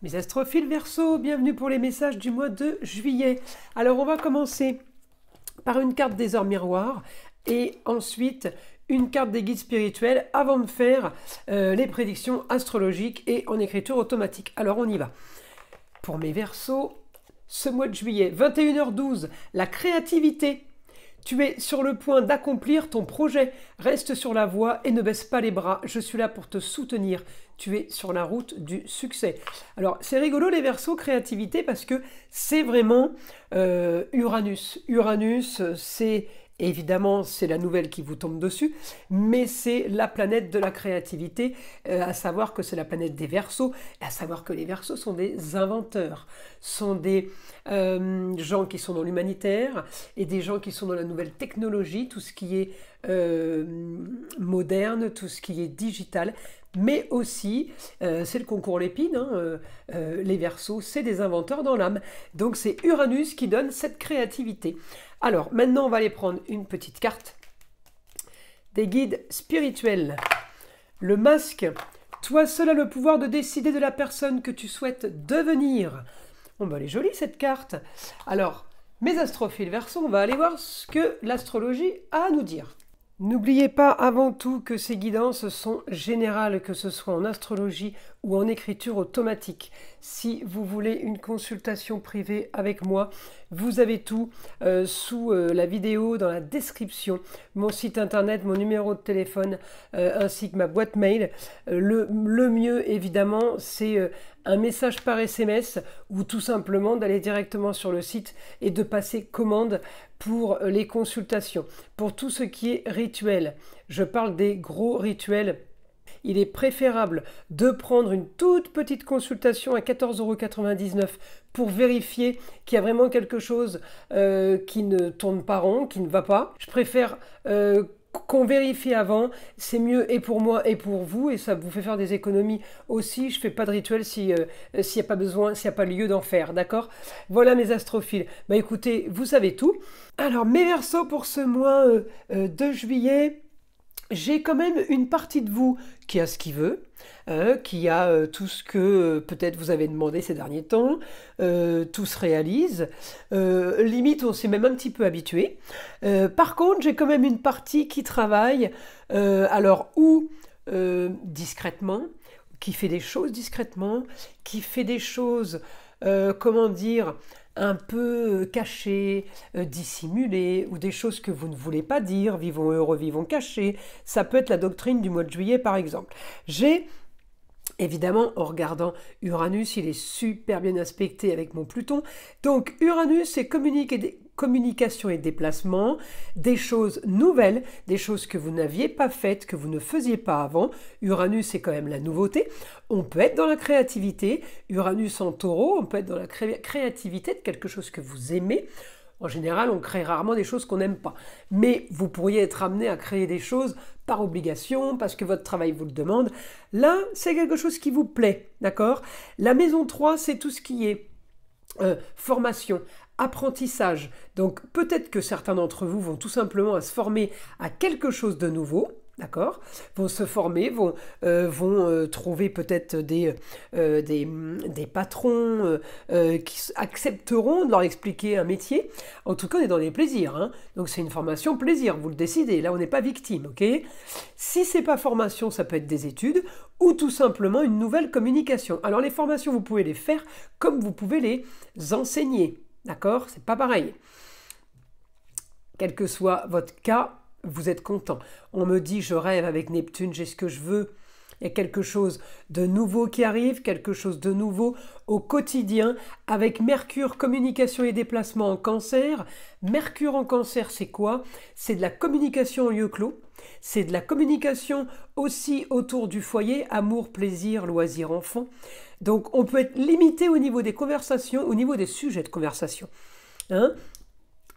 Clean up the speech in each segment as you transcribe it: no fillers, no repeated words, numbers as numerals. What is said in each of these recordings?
Mes astrophiles Verseau, bienvenue pour les messages du mois de juillet. Alors on va commencer par une carte des ors miroirs et ensuite une carte des guides spirituels avant de faire les prédictions astrologiques et en écriture automatique. Alors on y va. Pour mes Verseaux, ce mois de juillet, 21h12, la créativité. Tu es sur le point d'accomplir ton projet. Reste sur la voie et ne baisse pas les bras. Je suis là pour te soutenir. Tu es sur la route du succès. Alors, c'est rigolo les Verseaux, créativité, parce que c'est vraiment Uranus. Uranus, c'est évidemment, c'est la nouvelle qui vous tombe dessus, mais c'est la planète de la créativité, à savoir que c'est la planète des Verseaux, à savoir que les Verseaux sont des inventeurs, sont des gens qui sont dans l'humanitaire et des gens qui sont dans la nouvelle technologie, tout ce qui est moderne, tout ce qui est digital, mais aussi, c'est le concours Lépine, hein, les Verseaux, c'est des inventeurs dans l'âme. Donc c'est Uranus qui donne cette créativité. Alors, maintenant, on va aller prendre une petite carte des guides spirituels. Le masque, toi seul as le pouvoir de décider de la personne que tu souhaites devenir. Bon, ben, elle est jolie cette carte. Alors, mes astrophiles Verseau, on va aller voir ce que l'astrologie a à nous dire. N'oubliez pas avant tout que ces guidances sont générales, que ce soit en astrologie ou en écriture automatique. Si vous voulez une consultation privée avec moi, vous avez tout sous la vidéo, dans la description, mon site internet, mon numéro de téléphone, ainsi que ma boîte mail. Le mieux, évidemment, c'est un message par SMS ou tout simplement d'aller directement sur le site et de passer commande pour les consultations. Pour tout ce qui est rituel, je parle des gros rituels. Il est préférable de prendre une toute petite consultation à 14,99 € pour vérifier qu'il y a vraiment quelque chose qui ne tourne pas rond, qui ne va pas. Je préfère qu'on vérifie avant, c'est mieux et pour moi et pour vous, et ça vous fait faire des économies aussi. Je ne fais pas de rituel s'il n'y a pas besoin, s'il n'y a pas lieu d'en faire, d'accord? Voilà mes astrophiles. Bah écoutez, vous savez tout. Alors mes Verseaux, pour ce mois de juillet, j'ai quand même une partie de vous qui a ce qu'il veut, qui a tout ce que peut-être vous avez demandé ces derniers temps, tout se réalise, limite on s'est même un petit peu habitué. Par contre, j'ai quand même une partie qui travaille, alors ou discrètement, qui fait des choses discrètement, qui fait des choses, comment dire, un peu cachées, dissimulées, ou des choses que vous ne voulez pas dire, vivons heureux, vivons cachés. Ça peut être la doctrine du mois de juillet, par exemple. J'ai, évidemment, en regardant Uranus, il est super bien aspecté avec mon Pluton. Donc, Uranus, c'est communication et déplacement, des choses nouvelles, des choses que vous n'aviez pas faites, que vous ne faisiez pas avant. Uranus, c'est quand même la nouveauté. On peut être dans la créativité. Uranus en taureau, on peut être dans la créativité de quelque chose que vous aimez. En général, on crée rarement des choses qu'on n'aime pas. Mais vous pourriez être amené à créer des choses par obligation, parce que votre travail vous le demande. Là, c'est quelque chose qui vous plaît, d'accord? La maison 3, c'est tout ce qui est formation, apprentissage. Donc peut-être que certains d'entre vous vont tout simplement se former à quelque chose de nouveau, d'accord? Vont se former, vont trouver peut-être des patrons qui accepteront de leur expliquer un métier. En tout cas, on est dans les plaisirs, hein. Donc c'est une formation plaisir, vous le décidez. Là, on n'est pas victime, ok? Si c'est pas formation, ça peut être des études ou tout simplement une nouvelle communication. Alors les formations, vous pouvez les faire comme vous pouvez les enseigner, d'accord? C'est pas pareil. Quel que soit votre cas, vous êtes content. On me dit, je rêve avec Neptune, j'ai ce que je veux. Il y a quelque chose de nouveau qui arrive, quelque chose de nouveau au quotidien, avec Mercure, communication et déplacement en Cancer. Mercure en Cancer, c'est quoi? C'est de la communication en lieu clos. C'est de la communication aussi autour du foyer, amour, plaisir, loisir, enfant. Donc on peut être limité au niveau des conversations, au niveau des sujets de conversation. Hein?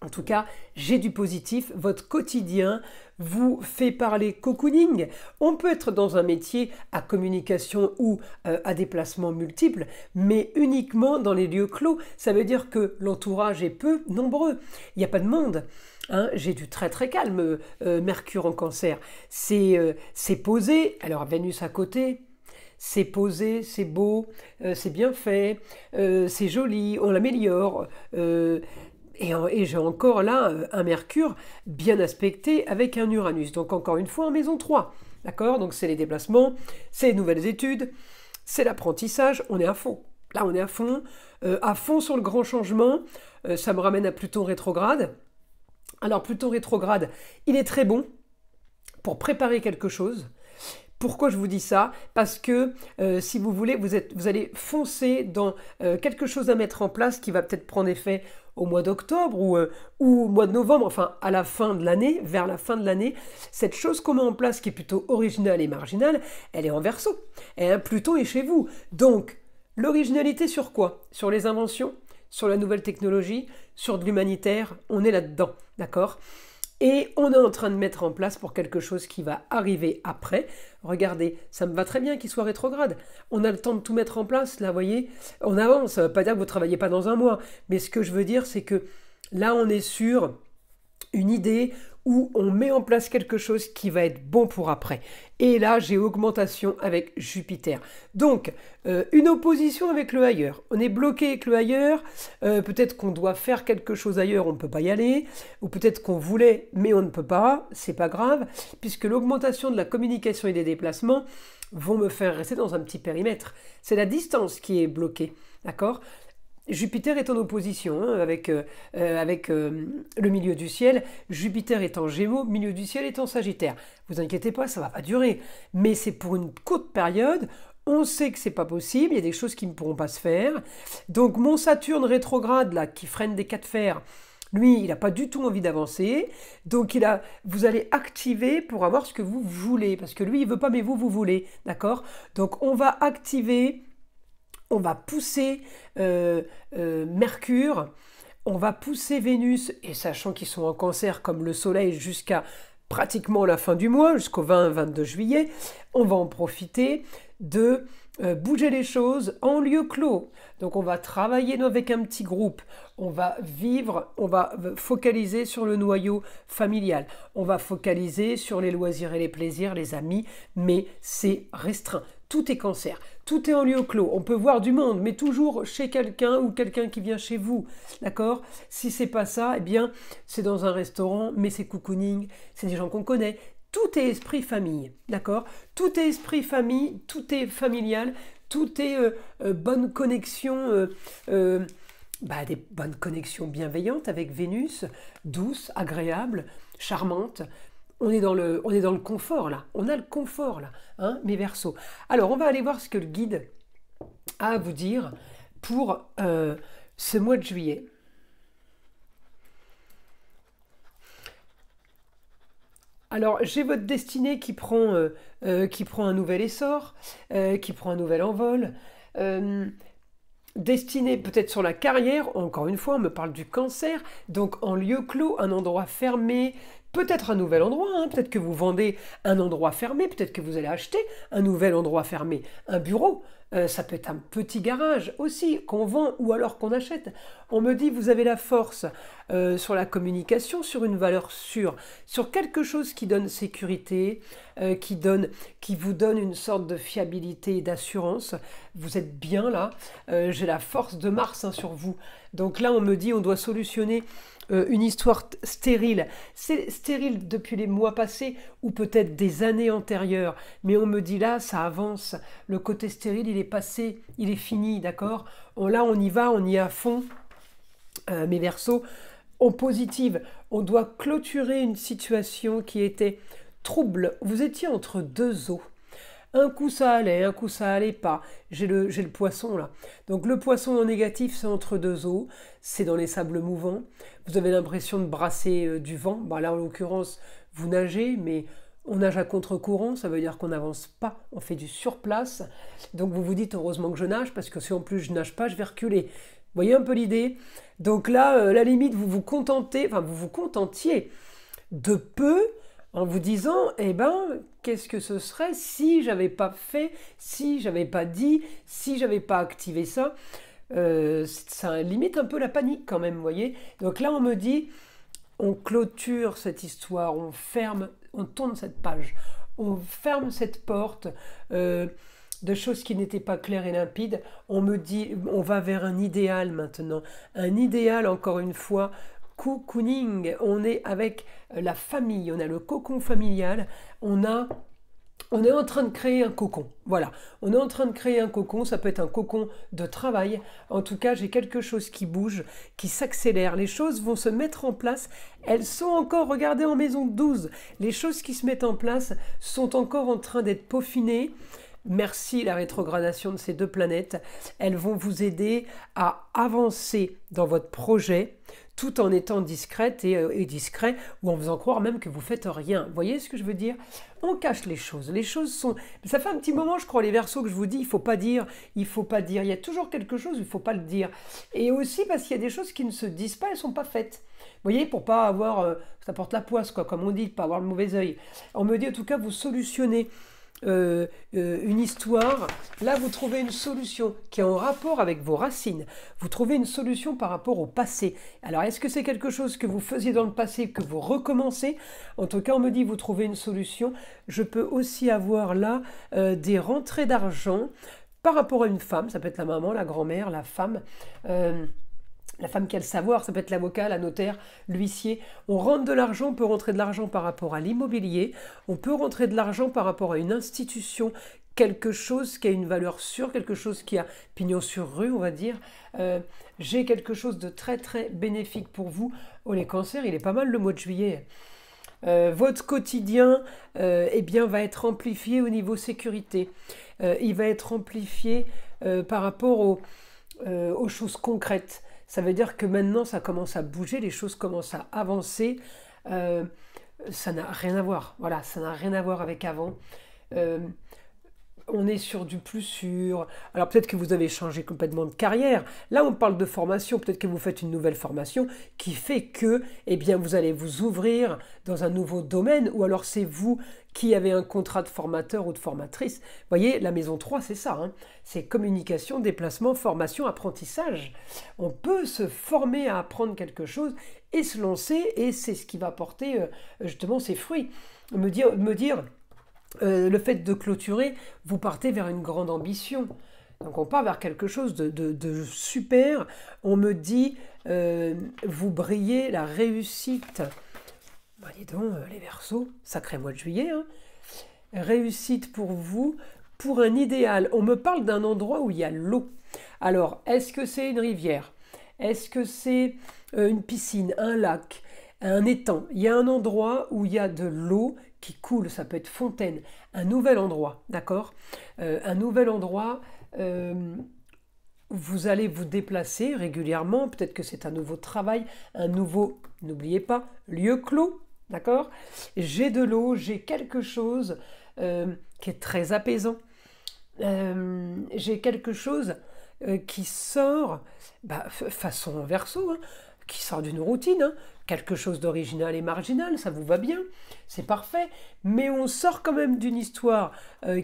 En tout cas, j'ai du positif. Votre quotidien vous fait parler cocooning. On peut être dans un métier à communication ou à déplacement multiple, mais uniquement dans les lieux clos. Ça veut dire que l'entourage est peu nombreux. Il n'y a pas de monde. Hein, j'ai du très très calme, Mercure en Cancer. C'est posé. Alors Vénus à côté. c'est posé, c'est beau, c'est bien fait, c'est joli, on l'améliore. Et j'ai encore là un Mercure bien aspecté avec un Uranus. Donc encore une fois en maison 3. D'accord? Donc c'est les déplacements, c'est les nouvelles études, c'est l'apprentissage, on est à fond. Là on est à fond sur le grand changement. Ça me ramène à Pluton rétrograde. Alors Pluton rétrograde, il est très bon pour préparer quelque chose. Pourquoi je vous dis ça? Parce que si vous voulez, vous allez foncer dans quelque chose à mettre en place qui va peut-être prendre effet au mois d'octobre ou au mois de novembre, enfin à la fin de l'année, vers la fin de l'année. Cette chose qu'on met en place qui est plutôt originale et marginale, elle est en Verseau. Et Pluton est chez vous. Donc, l'originalité sur quoi? Sur les inventions, sur la nouvelle technologie, sur de l'humanitaire, on est là-dedans, d'accord? Et on est en train de mettre en place pour quelque chose qui va arriver après. Regardez, ça me va très bien qu'il soit rétrograde. On a le temps de tout mettre en place, là, vous voyez. On avance, ça ne veut pas dire que vous ne travaillez pas dans un mois. Mais ce que je veux dire, c'est que là, on est sur une idée où on met en place quelque chose qui va être bon pour après. Et là, j'ai augmentation avec Jupiter. Donc, une opposition avec le ailleurs. On est bloqué avec le ailleurs. Peut-être qu'on doit faire quelque chose ailleurs, on ne peut pas y aller. Ou peut-être qu'on voulait, mais on ne peut pas. C'est pas grave, puisque l'augmentation de la communication et des déplacements vont me faire rester dans un petit périmètre. C'est la distance qui est bloquée. D'accord ? Jupiter est en opposition avec le milieu du ciel. Jupiter est en Gémeaux, milieu du ciel est en Sagittaire. Vous inquiétez pas, ça va pas durer. Mais c'est pour une courte période. On sait que c'est pas possible. Il y a des choses qui ne pourront pas se faire. Donc mon Saturne rétrograde là, qui freine des cas de fer, lui, il n'a pas du tout envie d'avancer. Donc vous allez activer pour avoir ce que vous voulez. Parce que lui, il veut pas, mais vous voulez. D'accord? Donc on va activer. On va pousser Mercure, on va pousser Vénus, et sachant qu'ils sont en Cancer comme le Soleil jusqu'à pratiquement la fin du mois, jusqu'au 20-22 juillet, on va en profiter de bouger les choses en lieu clos. Donc on va travailler avec un petit groupe, on va vivre, on va focaliser sur le noyau familial, on va focaliser sur les loisirs et les plaisirs, les amis, mais c'est restreint. Tout est Cancer, tout est en lieu clos. On peut voir du monde, mais toujours chez quelqu'un ou quelqu'un qui vient chez vous. D'accord? Si c'est pas ça, eh bien, c'est dans un restaurant, mais c'est cocooning, c'est des gens qu'on connaît. Tout est esprit famille, d'accord? Tout est esprit famille, tout est familial, tout est bonne connexion, des bonnes connexions bienveillantes avec Vénus, douce, agréable, charmante. On est dans le confort là, on a le confort là, hein, mes Verseaux. Alors on va aller voir ce que le guide a à vous dire pour ce mois de juillet. Alors j'ai votre destinée qui prend un nouvel essor, qui prend un nouvel envol. Destinée peut-être sur la carrière, encore une fois on me parle du Cancer, donc en lieu clos, un endroit fermé, peut-être un nouvel endroit, hein, peut-être que vous vendez un endroit fermé, peut-être que vous allez acheter un nouvel endroit fermé, un bureau, ça peut être un petit garage aussi qu'on vend ou alors qu'on achète. On me dit vous avez la force sur la communication, sur une valeur sûre, sur quelque chose qui donne sécurité, qui vous donne une sorte de fiabilité et d'assurance. Vous êtes bien là, j'ai la force de Mars hein, sur vous. Donc là on me dit on doit solutionner une histoire stérile. C'est stérile depuis les mois passés ou peut-être des années antérieures. Mais on me dit là, ça avance. Le côté stérile, il est passé, il est fini, d'accord? Là, on y va, on y est à fond. Mes Verseaux, en positive, on doit clôturer une situation qui était trouble. Vous étiez entre deux eaux. Un coup ça allait, un coup ça allait pas. J'ai le poisson là. Donc le poisson en négatif, c'est entre deux eaux. C'est dans les sables mouvants. Vous avez l'impression de brasser du vent. Là, en l'occurrence, vous nagez, mais on nage à contre-courant. Ça veut dire qu'on n'avance pas. On fait du surplace. Donc vous vous dites, heureusement que je nage, parce que si en plus je nage pas, je vais reculer. Vous voyez un peu l'idée? Donc là, la limite, vous vous contentiez de peu, en vous disant, qu'est-ce que ce serait si j'avais pas fait, si j'avais pas dit, si j'avais pas activé ça. Ça limite un peu la panique quand même, vous voyez. Donc là, on me dit, on clôture cette histoire, on ferme, on tourne cette page, on ferme cette porte. de choses qui n'étaient pas claires et limpides. On me dit, on va vers un idéal maintenant. Un idéal, encore une fois, cocooning. On est avec la famille, on a le cocon familial, on est en train de créer un cocon. Voilà, on est en train de créer un cocon, ça peut être un cocon de travail. En tout cas, j'ai quelque chose qui bouge, qui s'accélère. Les choses vont se mettre en place. Elles sont encore, regardez en maison 12, les choses qui se mettent en place sont encore en train d'être peaufinées. Merci la rétrogradation de ces deux planètes. Elles vont vous aider à avancer dans votre projet tout en étant discrète et discret, ou en faisant croire même que vous faites rien. Vous voyez ce que je veux dire? On cache les choses. Les choses sont... Ça fait un petit moment, je crois, les Verseaux, que je vous dis, il faut pas dire, il faut pas dire. Il y a toujours quelque chose où il faut pas le dire. Et aussi parce qu'il y a des choses qui ne se disent pas, elles sont pas faites. Vous voyez, pour pas avoir... ça porte la poisse, quoi, comme on dit, pas avoir le mauvais œil. On me dit, en tout cas, vous solutionnez une histoire, là vous trouvez une solution qui est en rapport avec vos racines, vous trouvez une solution par rapport au passé. Alors est-ce que c'est quelque chose que vous faisiez dans le passé, que vous recommencez? En tout cas on me dit vous trouvez une solution. Je peux aussi avoir là des rentrées d'argent par rapport à une femme, ça peut être la maman, la grand-mère, la femme qui a le savoir, ça peut être l'avocat, la notaire, l'huissier. On rentre de l'argent, on peut rentrer de l'argent par rapport à l'immobilier, on peut rentrer de l'argent par rapport à une institution, quelque chose qui a une valeur sûre, quelque chose qui a pignon sur rue, on va dire. J'ai quelque chose de très très bénéfique pour vous. Oh les cancers, il est pas mal le mois de juillet. Votre quotidien eh bien, va être amplifié au niveau sécurité. Il va être amplifié par rapport aux choses concrètes. Ça veut dire que maintenant, ça commence à bouger, les choses commencent à avancer. Ça n'a rien à voir. Voilà, ça n'a rien à voir avec avant. On est sur du plus sûr. Alors peut-être que vous avez changé complètement de carrière. Là, on parle de formation. Peut-être que vous faites une nouvelle formation qui fait que, eh bien, vous allez vous ouvrir dans un nouveau domaine. Ou alors c'est vous qui avez un contrat de formateur ou de formatrice. Vous voyez, la maison 3, c'est ça. Hein. C'est communication, déplacement, formation, apprentissage. On peut se former à apprendre quelque chose et se lancer. Et c'est ce qui va porter justement ses fruits. Me dire le fait de clôturer, vous partez vers une grande ambition. Donc on part vers quelque chose de super. On me dit, vous brillez, la réussite. Bah, dis donc, les Verseaux, sacré mois de juillet. Hein. Réussite pour vous, pour un idéal. On me parle d'un endroit où il y a l'eau. Alors, est-ce que c'est une rivière? Est-ce que c'est une piscine, un lac, un étang? Il y a un endroit où il y a de l'eau qui coule, ça peut être fontaine, un nouvel endroit, d'accord? Un nouvel endroit, vous allez vous déplacer régulièrement, peut-être que c'est un nouveau travail, un nouveau, n'oubliez pas, lieu clos, d'accord? J'ai de l'eau, j'ai quelque chose qui est très apaisant, j'ai quelque chose qui sort, façon Verseau, hein, qui sort d'une routine, hein, quelque chose d'original et marginal, ça vous va bien, c'est parfait, mais on sort quand même d'une histoire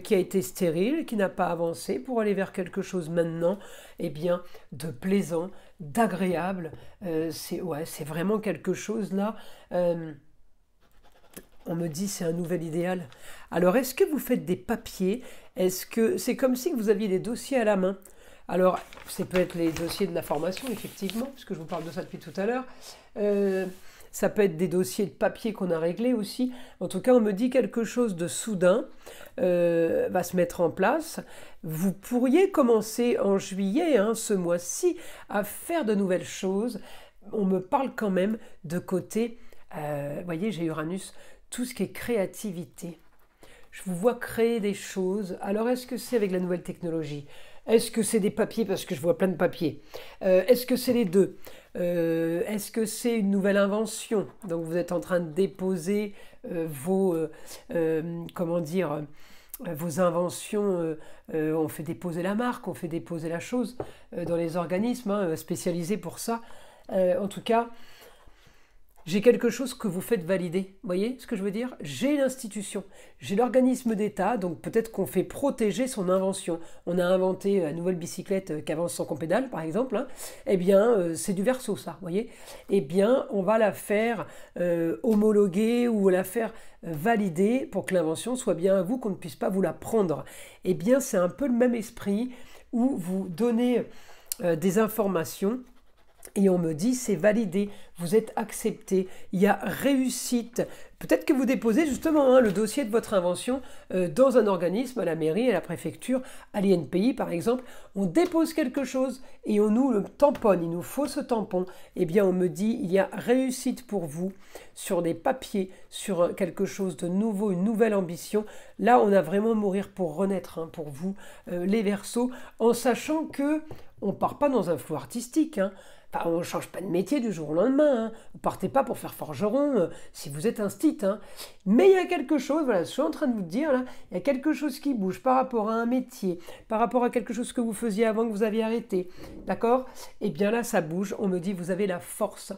qui a été stérile, qui n'a pas avancé, pour aller vers quelque chose maintenant, eh bien, de plaisant, d'agréable, c'est vraiment quelque chose là, on me dit c'est un nouvel idéal. Alors est-ce que vous faites des papiers? Est-ce que c'est comme si vous aviez des dossiers à la main? Alors, ça peut être les dossiers de la formation, effectivement, puisque je vous parle de ça depuis tout à l'heure. Ça peut être des dossiers de papier qu'on a réglés aussi. En tout cas, on me dit quelque chose de soudain va se mettre en place. Vous pourriez commencer en juillet, hein, ce mois-ci, à faire de nouvelles choses. On me parle quand même de côté, voyez, j'ai Uranus, tout ce qui est créativité. Je vous vois créer des choses. Alors, est-ce que c'est avec la nouvelle technologie? Est-ce que c'est des papiers? Parce que je vois plein de papiers. Est-ce que c'est les deux? Est-ce que c'est une nouvelle invention? Donc vous êtes en train de déposer vos inventions. On fait déposer la marque, on fait déposer la chose dans les organismes spécialisés pour ça. En tout cas, j'ai quelque chose que vous faites valider. Vous voyez ce que je veux dire? J'ai l'institution, j'ai l'organisme d'État, donc peut-être qu'on fait protéger son invention. On a inventé la nouvelle bicyclette qui avance sans qu'on pédale, par exemple. Hein. Eh bien, c'est du Verseau, ça, vous voyez? Eh bien, on va la faire homologuer ou la faire valider pour que l'invention soit bien à vous, qu'on ne puisse pas vous la prendre. Eh bien, c'est un peu le même esprit où vous donnez des informations et on me dit c'est validé, vous êtes accepté, il y a réussite. Peut-être que vous déposez justement le dossier de votre invention dans un organisme, à la mairie, à la préfecture, à l'INPI par exemple. On dépose quelque chose et on nous le tamponne, il nous faut ce tampon. Eh bien on me dit il y a réussite pour vous sur des papiers, sur quelque chose de nouveau, une nouvelle ambition. Là on a vraiment mourir pour renaître pour vous, les Verseaux, en sachant que on ne part pas dans un flou artistique. Enfin, on ne change pas de métier du jour au lendemain. Vous ne partez pas pour faire forgeron si vous êtes un stit. Mais il y a quelque chose, voilà, je suis en train de vous dire, là, il y a quelque chose qui bouge par rapport à un métier, par rapport à quelque chose que vous faisiez avant que vous aviez arrêté. D'accord? Eh bien là, ça bouge. On me dit, vous avez la force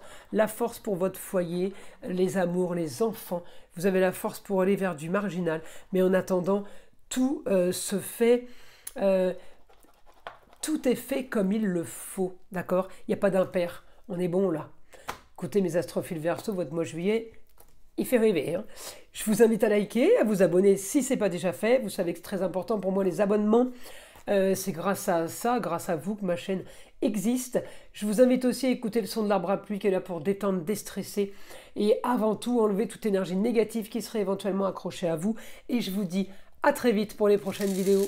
pour votre foyer, les amours, les enfants. Vous avez la force pour aller vers du marginal. Mais en attendant, tout se fait... tout est fait comme il le faut, d'accord? Il n'y a pas d'impair, on est bon là. Écoutez mes astrophiles Verseau, votre mois juillet, il fait rêver. Je vous invite à liker, à vous abonner si ce n'est pas déjà fait. Vous savez que c'est très important pour moi les abonnements. C'est grâce à ça, grâce à vous que ma chaîne existe. Je vous invite aussi à écouter le son de l'arbre à pluie qui est là pour détendre, déstresser et avant tout enlever toute énergie négative qui serait éventuellement accrochée à vous. Et je vous dis à très vite pour les prochaines vidéos.